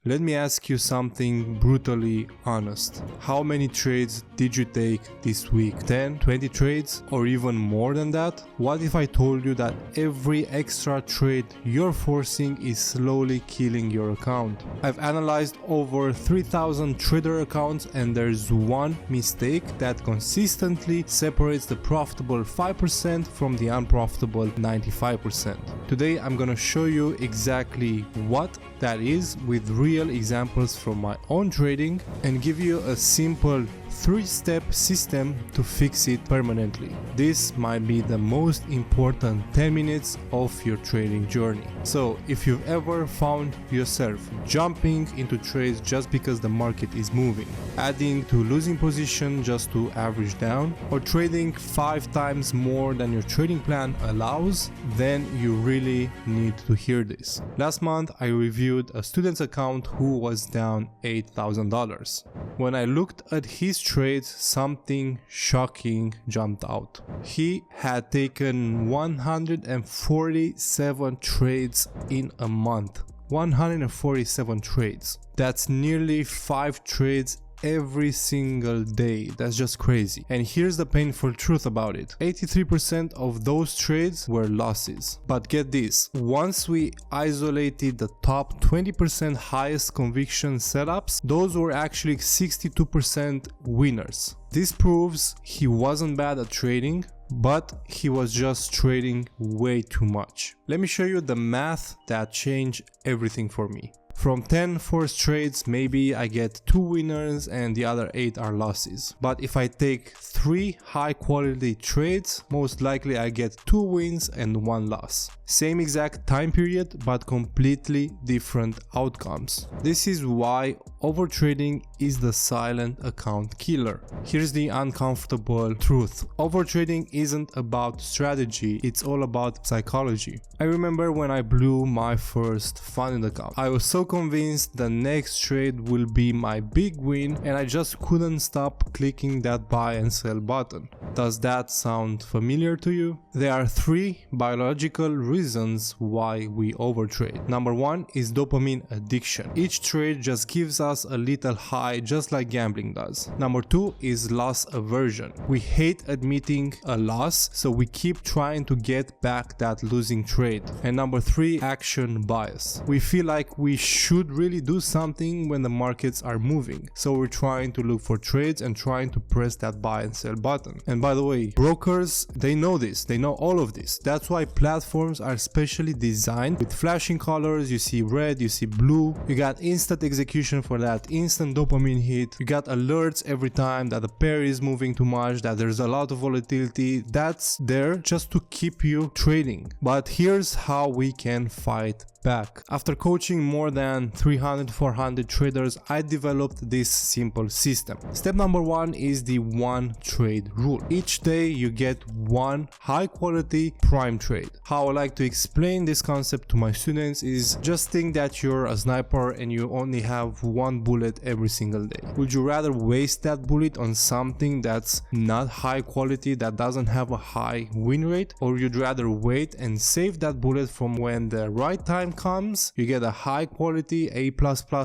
Let me ask you something brutally honest. How many trades did you take this week? 10, 20 trades, or even more than that? What if I told you that every extra trade you're forcing is slowly killing your account? I've analyzed over 3,000 trader accounts, and there's one mistake that consistently separates the profitable 5% from the unprofitable 95%. Today I'm gonna show you exactly what that is with real examples from my own trading and give you a simple 3-step system to fix it permanently. This might be the most important 10 minutes of your trading journey. So if you've ever found yourself jumping into trades just because the market is moving, adding to losing position just to average down, or trading 5 times more than your trading plan allows, then you really need to hear this. Last month I reviewed a student's account who was down $8,000. When I looked at his trades, something shocking jumped out. He had taken 147 trades in a month. 147 trades. That's nearly 5 trades every single day. That's just crazy. And here's the painful truth about it. 83% of those trades were losses. But get this, once we isolated the top 20% highest conviction setups, those were actually 62% winners. This proves he wasn't bad at trading, but he was just trading way too much. Let me show you the math that changed everything for me. From 10 forced trades, maybe I get 2 winners and the other 8 are losses. But if I take 3 high quality trades, most likely I get 2 wins and 1 loss. Same exact time period, but completely different outcomes. This is why overtrading is the silent account killer. Here's the uncomfortable truth. Overtrading isn't about strategy, it's all about psychology. I remember when I blew my first funded account. I was so convinced the next trade will be my big win, and I just couldn't stop clicking that buy and sell button. Does that sound familiar to you? There are 3 biological reasons why we overtrade. Number 1 is dopamine addiction. Each trade just gives us a little high, just like gambling does. Number 2 is loss aversion. We hate admitting a loss, so we keep trying to get back that losing trade. And number 3, action bias. We feel like we should really do something when the markets are moving, so we're trying to look for trades and trying to press that buy and sell button. And by the way, brokers, they know this, they know all of this. That's why platforms are specially designed with flashing colors. You see red, you see blue, you got instant execution for that instant dopamine hit, you got alerts every time that the pair is moving too much, that there's a lot of volatility. That's there just to keep you trading. But here's how we can fight back. After coaching more than 300-400 traders, I developed this simple system. Step number 1 is the 1 trade rule. Each day you get 1 high quality prime trade. How I like to explain this concept to my students is just think that you're a sniper and you only have 1 bullet every single day. Would you rather waste that bullet on something that's not high quality, that doesn't have a high win rate, or you'd rather wait and save that bullet from when the right time comes, you get a high quality A++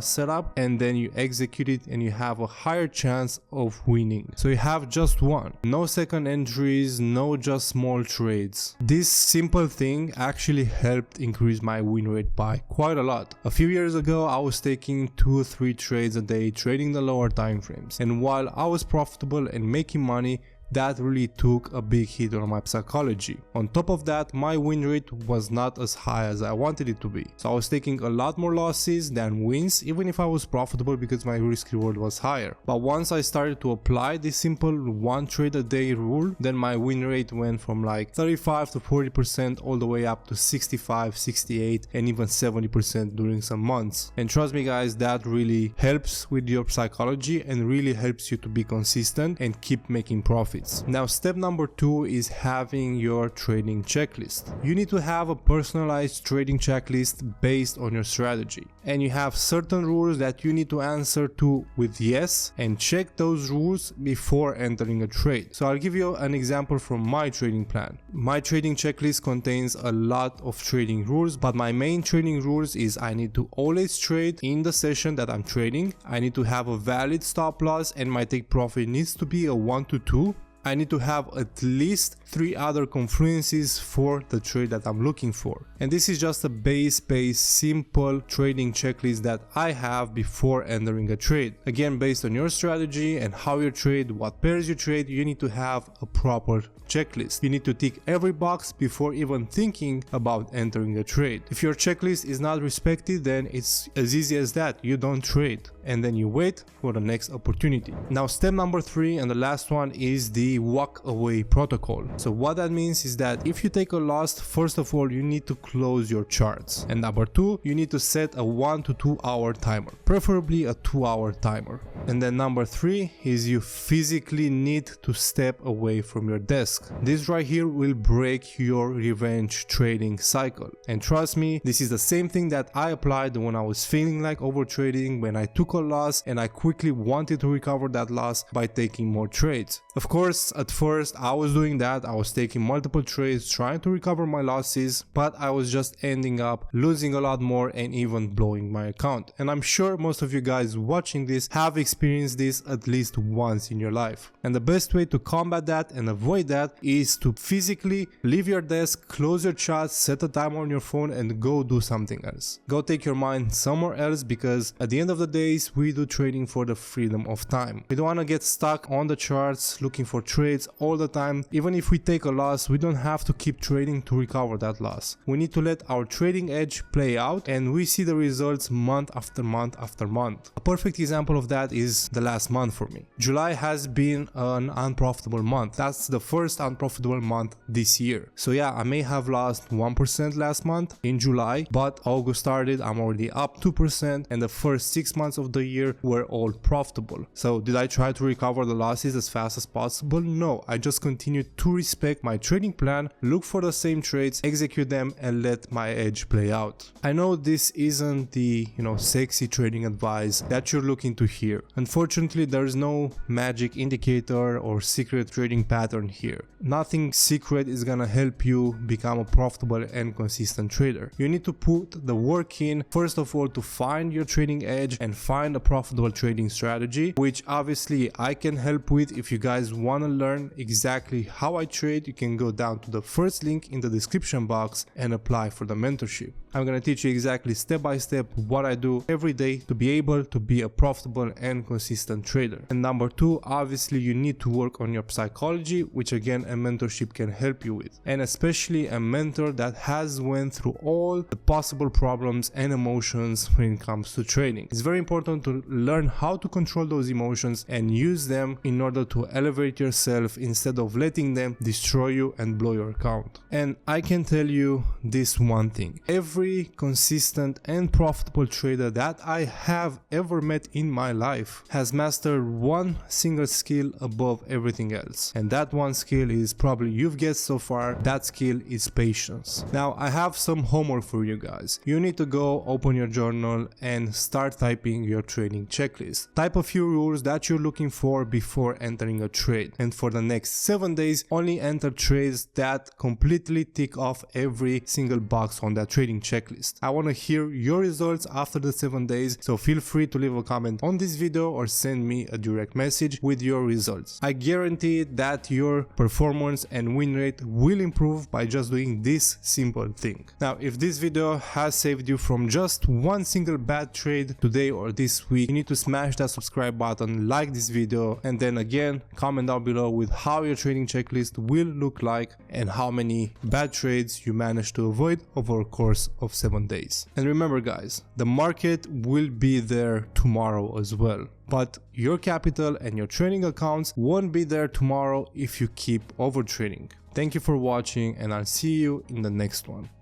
setup, and then you execute it and you have a higher chance of winning? So you have just 1. No second entries, no just small trades. This simple thing actually helped increase my win rate by quite a lot. A few years ago I was taking 2-3 trades a day, trading the lower time frames, and while I was profitable and making money, that really took a big hit on my psychology. On top of that, my win rate was not as high as I wanted it to be. So I was taking a lot more losses than wins, even if I was profitable, because my risk reward was higher. But once I started to apply this simple 1 trade a day rule, then my win rate went from like 35 to 40% all the way up to 65, 68, and even 70% during some months. And trust me guys, that really helps with your psychology and really helps you to be consistent and keep making profit. profits. Now step number 2 is having your trading checklist. You need to have a personalized trading checklist based on your strategy, and you have certain rules that you need to answer to with yes and check those rules before entering a trade. So I'll give you an example from my trading plan. My trading checklist contains a lot of trading rules, but my main trading rules is I need to always trade in the session that I'm trading. I need to have a valid stop loss, and my take profit needs to be a 1 to 2. I need to have at least 3 other confluences for the trade that I'm looking for. And this is just a base simple trading checklist that I have before entering a trade. Again, based on your strategy and how you trade, what pairs you trade, you need to have a proper checklist. You need to tick every box before even thinking about entering a trade. If your checklist is not respected, then it's as easy as that. You don't trade, and then you wait for the next opportunity. Now step number 3 and the last one is the walk away protocol. So what that means is that if you take a loss, first of all you need to close your charts, and number 2, you need to set a 1 to 2 hour timer, preferably a 2-hour timer. And then number 3 is you physically need to step away from your desk. This right here will break your revenge trading cycle, and trust me, this is the same thing that I applied when I was feeling like overtrading, when I took a loss and I quickly wanted to recover that loss by taking more trades. Of course, at first I was doing that, I was taking multiple trades trying to recover my losses, but I was just ending up losing a lot more and even blowing my account. And I'm sure most of you guys watching this have experienced this at least once in your life. And the best way to combat that and avoid that is to physically leave your desk, close your chat, set a timer on your phone and go do something else. Go take your mind somewhere else, because at the end of the days we do trading for the freedom of time. We don't want to get stuck on the charts looking for trades all the time. Even if we take a loss, we don't have to keep trading to recover that loss. We need to let our trading edge play out, and we see the results month after month after month. A perfect example of that is the last month for me. July has been an unprofitable month. That's the first unprofitable month this year. So yeah, I may have lost 1% last month in July, but August started, I'm already up 2%, and the first 6 months of the year were all profitable. So did I try to recover the losses as fast as possible? No, I just continued to respect my trading plan, look for the same trades, execute them, and let my edge play out. I know this isn't the sexy trading advice that you're looking to hear. Unfortunately, there's no magic indicator or secret trading pattern here. Nothing secret is gonna help you become a profitable and consistent trader. You need to put the work in, first of all, to find your trading edge and find a profitable trading strategy, which obviously I can help with. If you guys want to learn exactly how I trade, you can go down to the first link in the description box and apply for the mentorship. I'm gonna teach you exactly step by step what I do every day to be able to be a profitable and consistent trader. And number 2, obviously you need to work on your psychology, which again a mentorship can help you with, and especially a mentor that has went through all the possible problems and emotions when it comes to trading. It's very important to learn how to control those emotions and use them in order to elevate yourself instead of letting them destroy you and blow your account. And I can tell you this one thing: every consistent and profitable trader that I have ever met in my life has mastered one single skill above everything else, and that one skill is probably you've guessed so far, that skill is patience. Now I have some homework for you guys. You need to go open your journal and start typing your trading checklist. Type a few rules that you're looking for before entering a trade, and for the next 7 days only enter trades that completely tick off every single box on that trading checklist. I want to hear your results after the 7 days, so feel free to leave a comment on this video or send me a direct message with your results. I guarantee that your performance and win rate will improve by just doing this simple thing. Now, if this video has saved you from just one single bad trade today or this week, you need to smash that subscribe button, like this video, and then again comment down below with how your trading checklist will look like and how many bad trades you managed to avoid over a course of 7 days. And remember guys, the market will be there tomorrow as well, but your capital and your trading accounts won't be there tomorrow if you keep overtrading. Thank you for watching, and I'll see you in the next one.